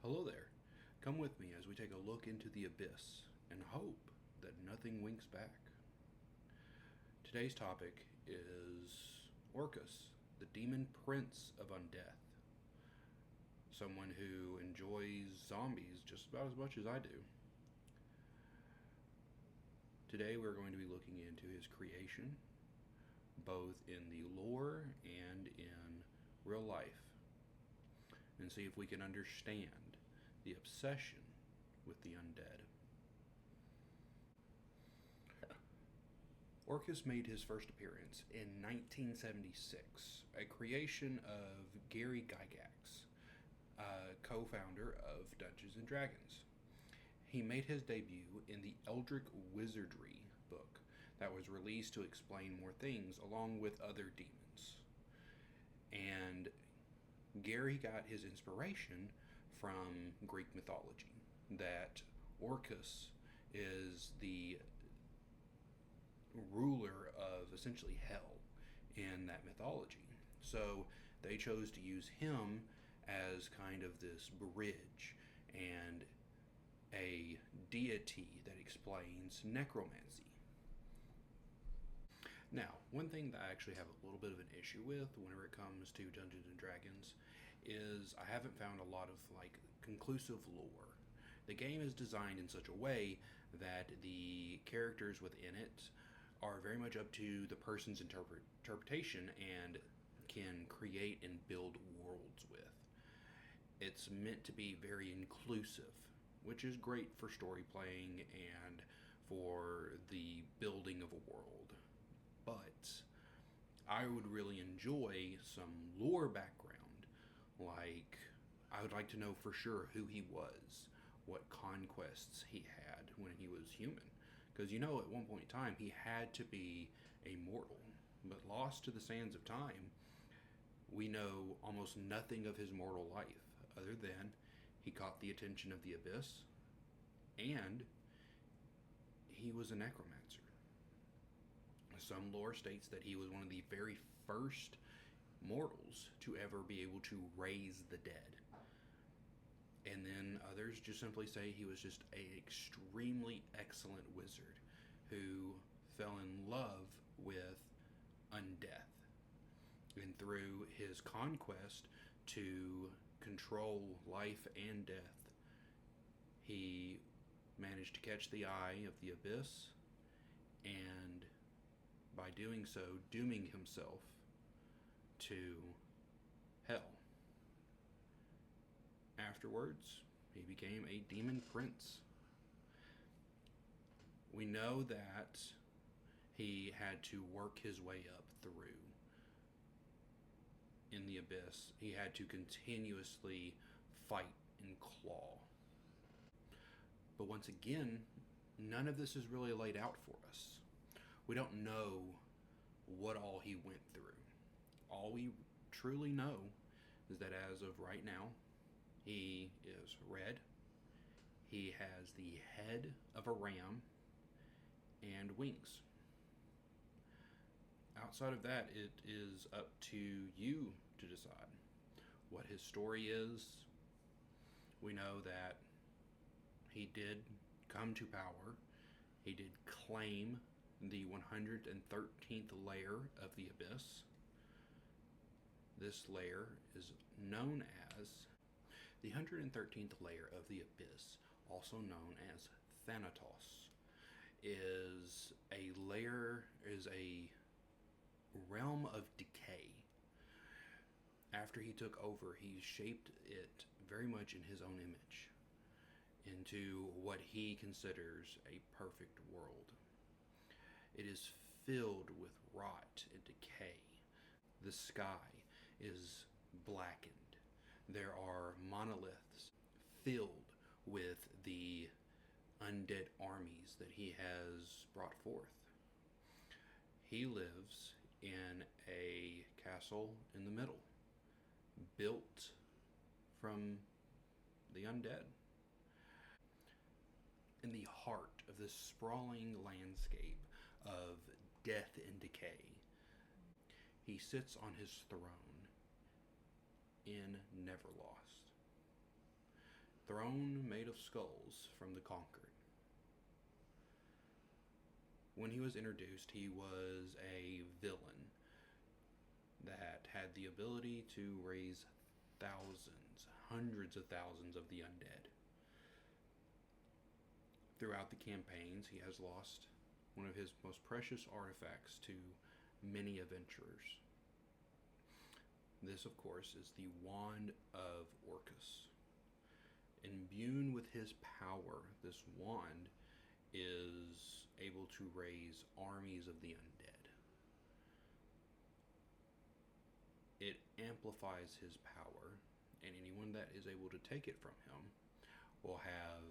Hello there. Come with me as we take a look into the abyss and hope that nothing winks back. Today's topic is Orcus, the demon prince of undeath. Someone who enjoys zombies just about as much as I do. Today we're going to be looking into his creation, both in the lore and in real life, and see if we can understand the obsession with the undead. Orcus made his first appearance in 1976, a creation of Gary Gygax, co-founder of Dungeons & Dragons. He made his debut in the Eldritch Wizardry book that was released to explain more things along with other demons. And Gary got his inspiration from Greek mythology, that Orcus is the ruler of essentially hell in that mythology. So they chose to use him as kind of this bridge and a deity that explains necromancy. Now, one thing that I actually have a little bit of an issue with whenever it comes to Dungeons and Dragons is I haven't found a lot of conclusive lore. The game is designed in such a way that the characters within it are very much up to the person's interpretation and can create and build worlds with. It's meant to be very inclusive, which is great for story playing and for the building of a world. But I would really enjoy some lore background. Like, I would like to know for sure who he was, what conquests he had when he was human. Because at one point in time, he had to be a mortal. But lost to the sands of time, we know almost nothing of his mortal life, other than he caught the attention of the abyss, and he was a necromancer. Some lore states that he was one of the very first mortals to ever be able to raise the dead. And then others just simply say he was just an extremely excellent wizard who fell in love with undeath. And through his conquest to control life and death, he managed to catch the eye of the abyss, and by doing so, dooming himself to hell. Afterwards, he became a demon prince. We know that he had to work his way up through in the abyss. He had to continuously fight and claw. But once again, none of this is really laid out for us. We don't know what all he went through. All we truly know is that as of right now, he is red. He has the head of a ram and wings. Outside of that, it is up to you to decide what his story is. We know that he did come to power. He did claim the 113th layer of the abyss. This layer is known as the 113th layer of the abyss, also known as Thanatos, is a realm of decay. After he took over, he shaped it very much in his own image into what he considers a perfect world. It is filled with rot and decay. The sky is blackened. There are monoliths filled with the undead armies that he has brought forth. He lives in a castle in the middle, built from the undead. In the heart of this sprawling landscape of death and decay, he sits on his throne in Neverlost. throne made of skulls from the conquered. When he was introduced, he was a villain that had the ability to raise thousands, hundreds of thousands of the undead. Throughout the campaigns, he has lost one of his most precious artifacts to many adventurers. This, of course, is the Wand of Orcus. Imbued with his power, this wand is able to raise armies of the undead. It amplifies his power, and anyone that is able to take it from him will have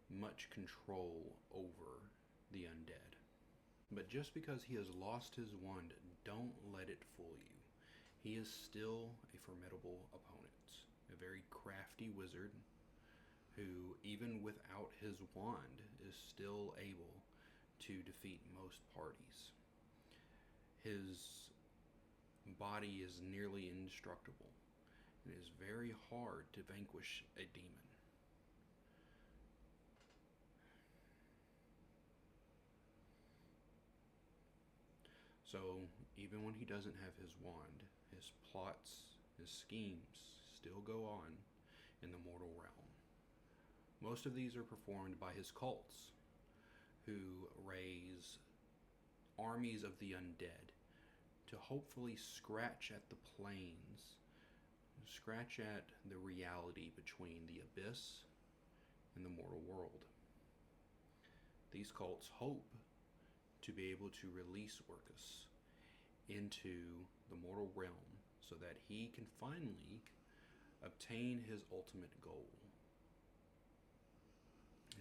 much control over the undead. But just because he has lost his wand, don't let it fool you. He is still a formidable opponent, a very crafty wizard who, even without his wand, is still able to defeat most parties. His body is nearly indestructible. It is very hard to vanquish a demon. So, even when he doesn't have his wand, his plots, his schemes still go on in the mortal realm. Most of these are performed by his cults, who raise armies of the undead to hopefully scratch at the planes, scratch at the reality between the abyss and the mortal world. These cults hope to be able to release Orcus into the mortal realm so that he can finally obtain his ultimate goal.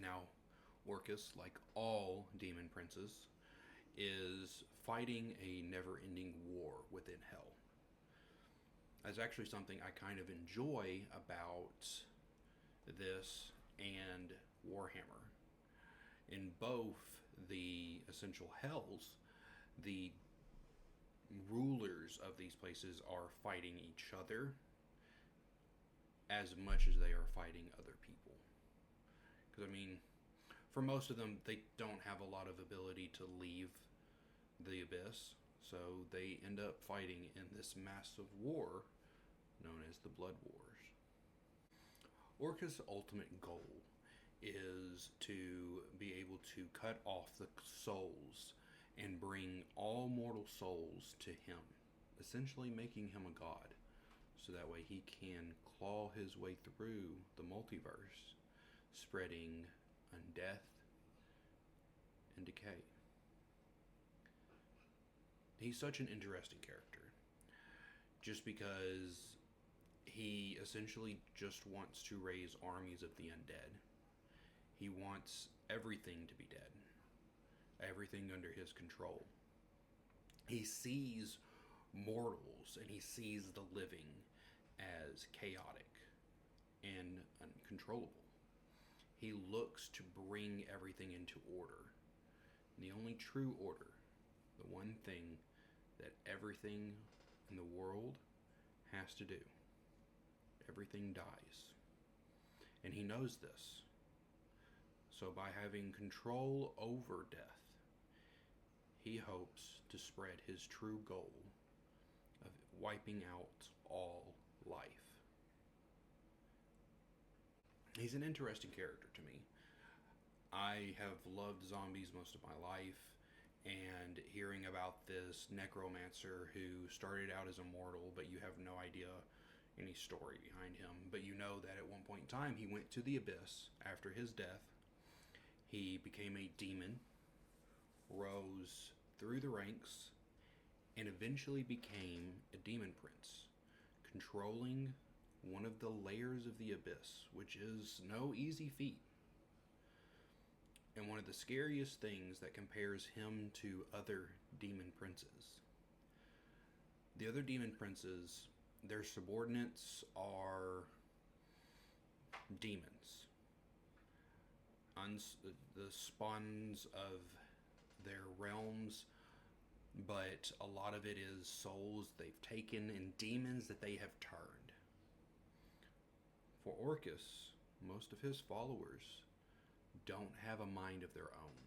Now, Orcus, like all demon princes, is fighting a never-ending war within hell. That's actually something I kind of enjoy about this and Warhammer. In both the essential hells, the rulers of these places are fighting each other as much as they are fighting other people. Because, I mean, for most of them, they don't have a lot of ability to leave the abyss, so they end up fighting in this massive war known as the Blood Wars. Orcus' ultimate goal is to be able to cut off the souls and bring all mortal souls to him, essentially making him a god, so that way he can claw his way through the multiverse, spreading undeath and decay. He's such an interesting character, just because he essentially just wants to raise armies of the undead. He wants everything to be dead, everything under his control. He sees mortals and he sees the living as chaotic and uncontrollable. He looks to bring everything into order. The only true order, the one thing that everything in the world has to do. Everything dies. And he knows this. So by having control over death, he hopes to spread his true goal of wiping out all life. He's an interesting character to me. I have loved zombies most of my life, and hearing about this necromancer who started out as immortal, but you have no idea any story behind him, but you know that at one point in time he went to the abyss after his death. He became a demon, rose through the ranks, and eventually became a demon prince, controlling one of the layers of the abyss, which is no easy feat. And one of the scariest things that compares him to other demon princes. The other demon princes, their subordinates are demons. The spawns of their realms, but a lot of it is souls they've taken and demons that they have turned. For Orcus, most of his followers don't have a mind of their own,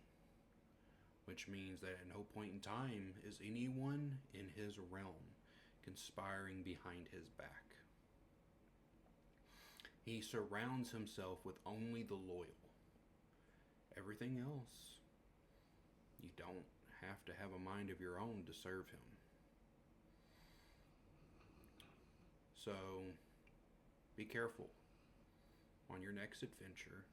which means that at no point in time is anyone in his realm conspiring behind his back. He surrounds himself with only the loyal. Everything else, you don't have to have a mind of your own to serve him. So, be careful on your next adventure.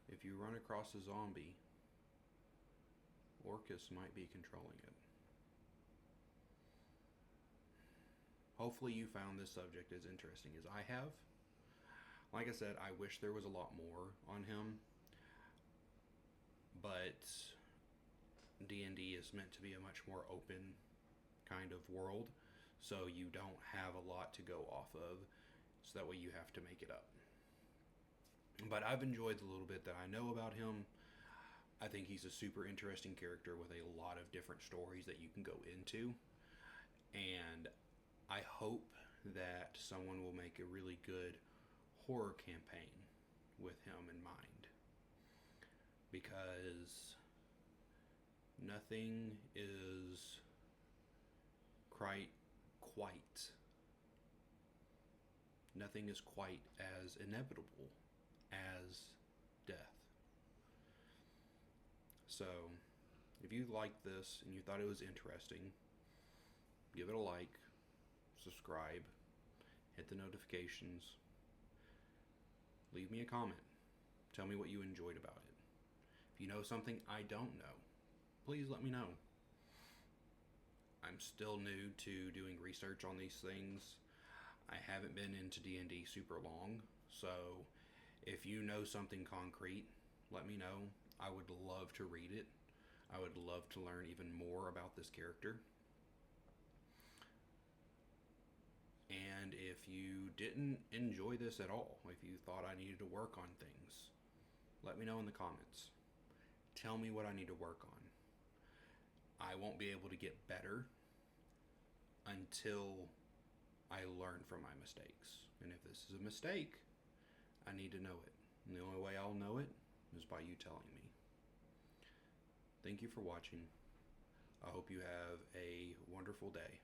If you run across a zombie, Orcus might be controlling it. Hopefully you found this subject as interesting as I have. Like I said, I wish there was a lot more on him, but D&D is meant to be a much more open kind of world, so you don't have a lot to go off of, so that way you have to make it up. But I've enjoyed the little bit that I know about him. I think he's a super interesting character with a lot of different stories that you can go into, and I hope that someone will make a really good horror campaign with him in mind, because nothing is nothing is quite as inevitable as death. So if you liked this and you thought it was interesting, give it a like, subscribe, hit the notifications, leave me a comment. Tell me what you enjoyed about it. If you know something I don't know, please let me know. I'm still new to doing research on these things. I haven't been into D&D super long, so if you know something concrete, let me know. I would love to read it. I would love to learn even more about this character. And if you didn't enjoy this at all, if you thought I needed to work on things, let me know in the comments. Tell me what I need to work on. I won't be able to get better until I learn from my mistakes. And if this is a mistake, I need to know it. And the only way I'll know it is by you telling me. Thank you for watching. I hope you have a wonderful day.